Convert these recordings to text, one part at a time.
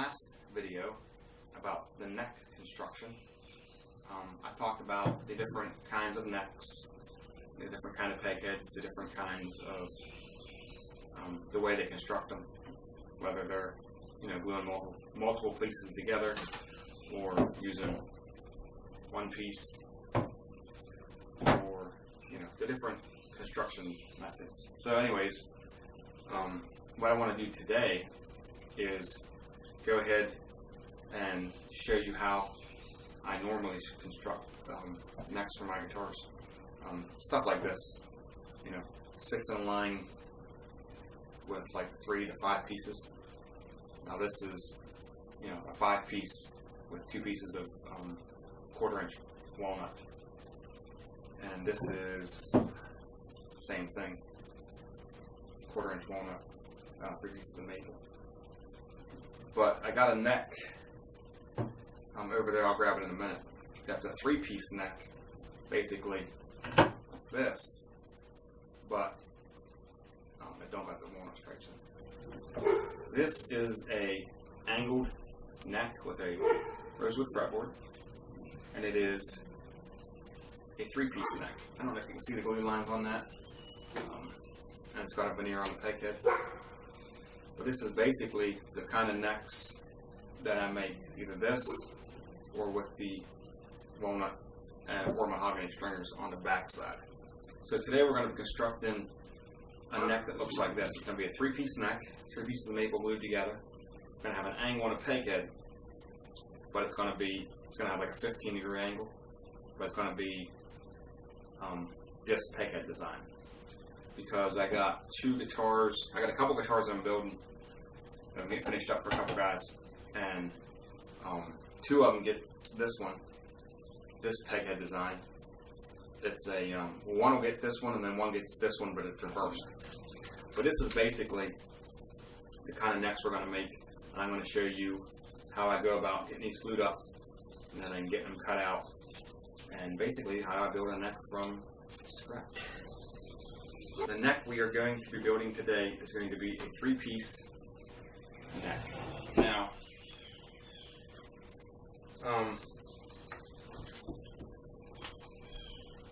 last video about the neck construction, I talked about the different kinds of necks, the different kind of peg heads, the different kinds of the way they construct them, whether they're gluing multiple pieces together or using one piece, or the different construction methods. So anyways, what I want to do today is go ahead and show you how I normally construct necks for my guitars. Stuff like this, 6 in a line with like 3 to 5 pieces. Now this is, a 5-piece with 2 pieces of 1/4-inch walnut, and this is same thing, 1/4-inch walnut, 3 pieces of maple. But I got a neck over there. I'll grab it in a minute. That's a 3-piece neck, basically this, but it don't got the walnut stripes in it. This is a angled neck with a rosewood fretboard, and it is a 3-piece neck. I don't know if you can see the glue lines on that, and it's got a veneer on the peg head. But this is basically the kind of necks that I make, either this or with the walnut or mahogany stringers on the back side. So today we're going to be constructing a neck that looks like this. It's going to be a 3-piece neck, 3 pieces of maple glued together. It's going to have an angle on a peg head, but it's going to have like a 15-degree angle, but it's going to be this peg head design. Because I got 2 guitars, I got a couple guitars I'm building that I'm getting finished up for a couple guys, and 2 of them get this one, this peg head design. It's a, one will get this one and then one gets this one, but it's reversed. But this is basically the kind of necks we're going to make, and I'm going to show you how I go about getting these glued up and then getting them cut out, and basically how I build a neck from scratch. The neck we are going to be building today is going to be a 3-piece neck. Now,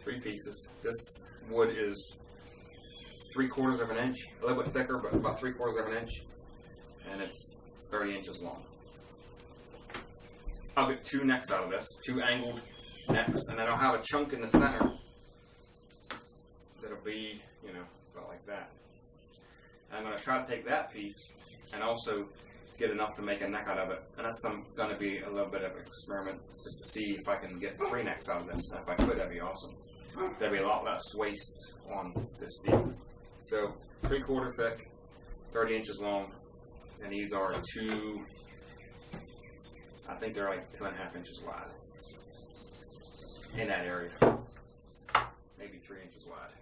3 pieces. This wood is 3/4 of an inch, a little bit thicker, but about 3/4 of an inch, and it's 30 inches long. I'll get 2 necks out of this, 2 angled necks, and then I'll have a chunk in the center that'll be, about like that. And I'm going to try to take that piece and also get enough to make a neck out of it. And that's going to be a little bit of an experiment just to see if I can get 3 necks out of this. And if I could, that'd be awesome. There'd be a lot less waste on this deal. So 3/4 thick, 30 inches long, and these are I think they're like 2.5 inches wide. In that area. Maybe 3 inches wide.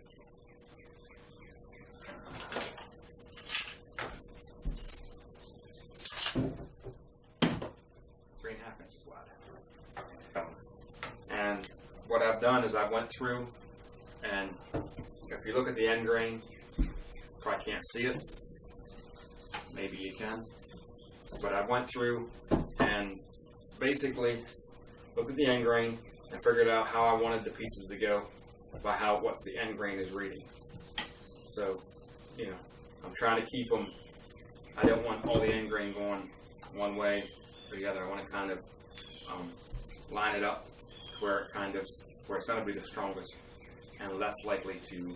And what I've done is I went through, and if you look at the end grain, you probably can't see it. Maybe you can. But I went through and basically looked at the end grain and figured out how I wanted the pieces to go by what the end grain is reading. So, I'm trying to keep them. I don't want all the end grain going one way or the other. I want to kind of line it up where it's going to be the strongest and less likely to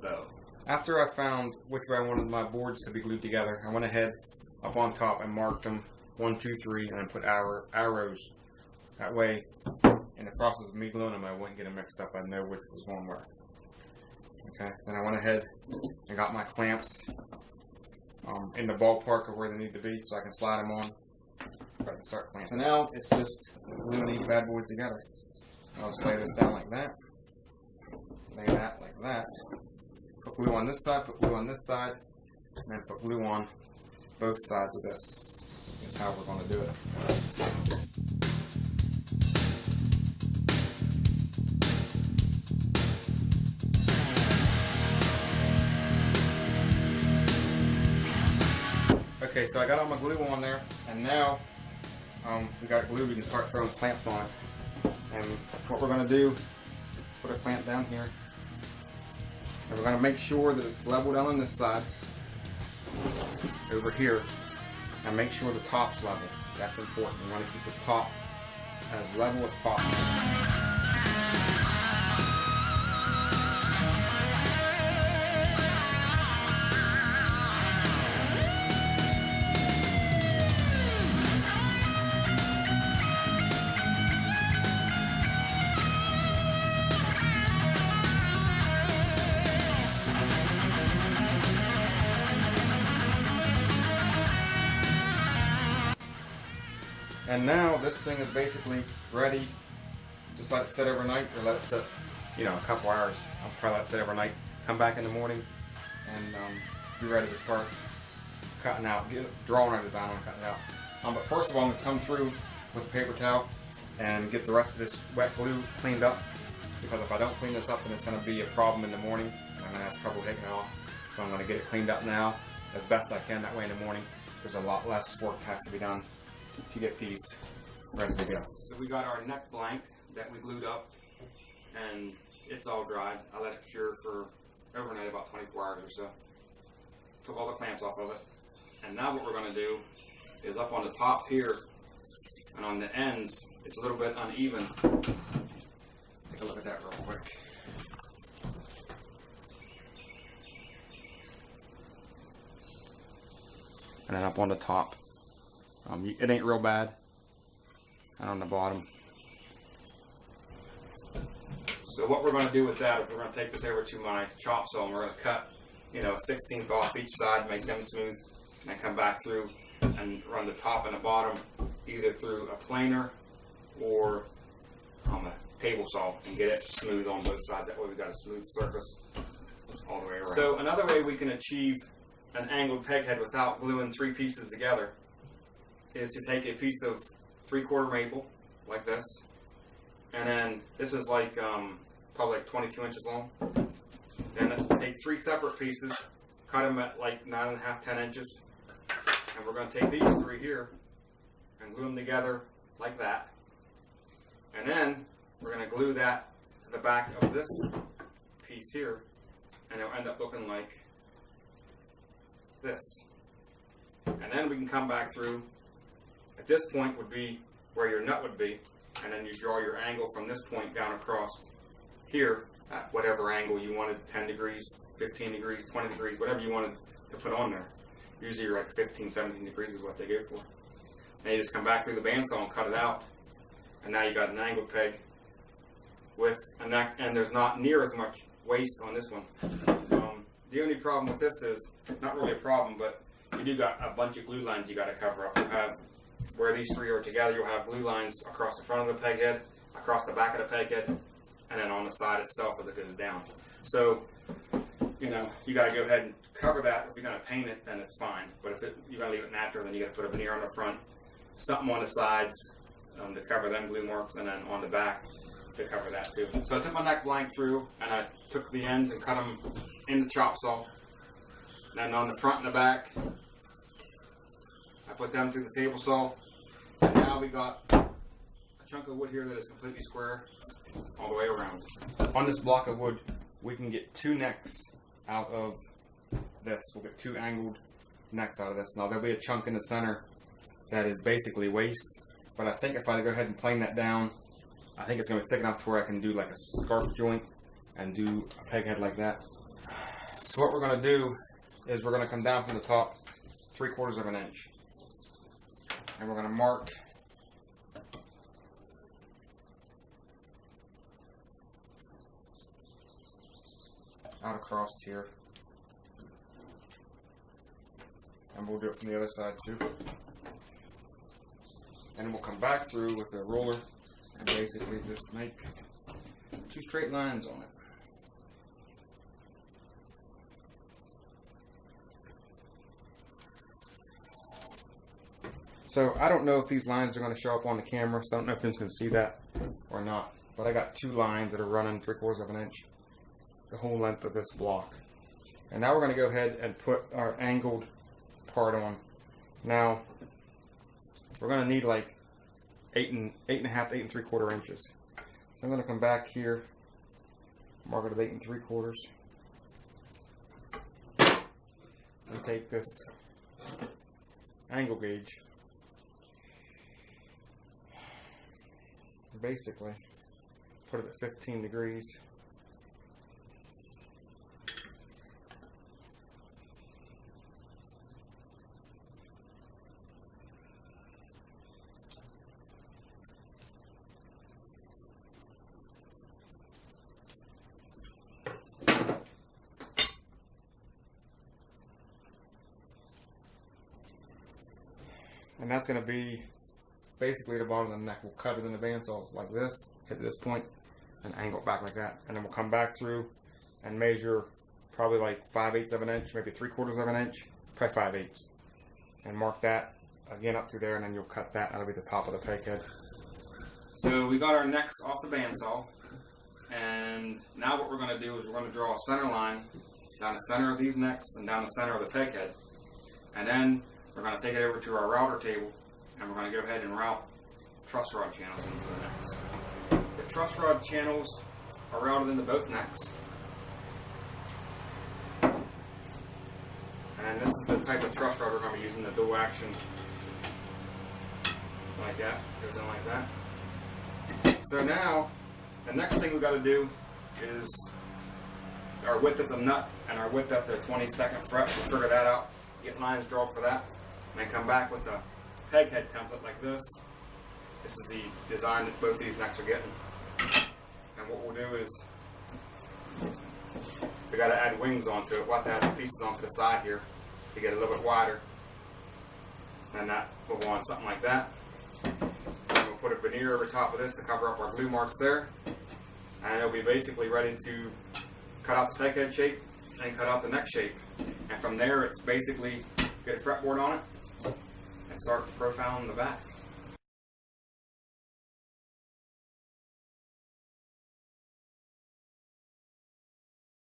bow. After I found which way I wanted my boards to be glued together, I went ahead up on top and marked them 1, 2, 3, and then put arrows. That way, in the process of me gluing them, I wouldn't get them mixed up. I'd know which was going where. Okay. Then I went ahead and got my clamps in the ballpark of where they need to be, so I can slide them on. I can start clamping. So now it's just gluing these bad boys together. I'll just lay this down like that. Lay that like that. Put glue on this side, put glue on this side, and then put glue on both sides of this. That's how we're going to do it. Okay, so I got all my glue on there, and now we got it glued. We can start throwing clamps on it. And what we're going to do, put a clamp down here, and we're going to make sure that it's level down on this side, over here, and make sure the top's level. That's important. We want to keep this top as level as possible. And now this thing is basically ready. Just let it sit overnight, or let it sit, a couple hours. I'll probably let it sit overnight. Come back in the morning and be ready to start cutting out, drawing a design on cutting it out. But first of all, I'm going to come through with a paper towel and get the rest of this wet glue cleaned up. Because if I don't clean this up, then it's going to be a problem in the morning, and I'm going to have trouble taking it off. So I'm going to get it cleaned up now as best I can. That way in the morning, there's a lot less work that has to be done to get these ready to go. So we got our neck blank that we glued up, and it's all dried. I let it cure for overnight, about 24 hours or so. Took all the clamps off of it. And now what we're going to do is up on the top here and on the ends, it's a little bit uneven. Take a look at that real quick. And then up on the top. It ain't real bad. And on the bottom. So what we're going to do with that is we're going to take this over to my chop saw, and we're going to cut, a 1/16 off each side, make them smooth, and then come back through and run the top and the bottom either through a planer or a table saw and get it smooth on both sides. That way we've got a smooth surface all the way around. So another way we can achieve an angled peg head without gluing 3 pieces together is to take a piece of 3/4 maple, like this, and then this is like probably like 22 inches long. Then take 3 separate pieces, cut them at like 9.5, 10 inches, and we're going to take these 3 here and glue them together like that. And then we're going to glue that to the back of this piece here, and it'll end up looking like this. And then we can come back through. At this point would be where your nut would be, and then you draw your angle from this point down across here at whatever angle you wanted, 10 degrees, 15 degrees, 20 degrees, whatever you wanted to put on there. Usually you're like 15, 17 degrees is what they go for. Now you just come back through the bandsaw and cut it out, and now you got an angled peg with a neck, and there's not near as much waste on this one. The only problem with this is, not really a problem, but you do got a bunch of glue lines you got to cover up. You have where these 3 are together, you'll have glue lines across the front of the peg head, across the back of the peg head, and then on the side itself as it goes down. So, you got to go ahead and cover that. If you're going to paint it, then it's fine. But if you're going to leave it natural, then you got to put a veneer on the front, something on the sides to cover them glue marks, and then on the back to cover that too. So I took my neck blank through, and I took the ends and cut them in the chop saw. And then on the front and the back, I put them through the table saw. And now we got a chunk of wood here that is completely square all the way around. On this block of wood, we can get 2 necks out of this. We'll get 2 angled necks out of this. Now there'll be a chunk in the center that is basically waste, but I think if I go ahead and plane that down, I think it's going to be thick enough to where I can do like a scarf joint and do a peg head like that. So what we're going to do is we're going to come down from the top 3/4 of an inch. And we're going to mark out across here. And we'll do it from the other side too. And then we'll come back through with a roller and basically just make 2 straight lines on it. So I don't know if these lines are going to show up on the camera, so I don't know if anyone's going to see that or not. But I got 2 lines that are running 3/4 of an inch, the whole length of this block. And now we're going to go ahead and put our angled part on. Now we're going to need like 8.5 to 8 3/4 inches. So I'm going to come back here, mark it at 8 3/4, and take this angle gauge, basically put it at 15 degrees. And that's going to be basically the bottom of the neck. We'll cut it in the bandsaw like this, hit this point, and angle it back like that. And then we'll come back through and measure probably like 5/8 of an inch, maybe 3/4 of an inch, probably 5/8. And mark that again up through there, and then you'll cut that. That'll be the top of the peg head. So we got our necks off the bandsaw. And now what we're going to do is we're going to draw a center line down the center of these necks and down the center of the peg head. And then we're going to take it over to our router table, and we're going to go ahead and route truss rod channels into the necks. The truss rod channels are routed into both necks. And this is the type of truss rod we're going to be using, the dual action. Like that, goes in like that. So now, the next thing we've got to do is our width at the nut and our width at the 22nd fret. We'll figure that out, get lines drawn for that. And then come back with a peg head template like this. This is the design that both these necks are getting. And what we'll do is, we got to add wings onto it. We'll have to add the pieces onto the side here to get it a little bit wider. And that will go on something like that. And we'll put a veneer over top of this to cover up our glue marks there. And it'll be basically ready to cut out the peg head shape and cut out the neck shape. And from there, it's basically get a fretboard on it and start profiling the back.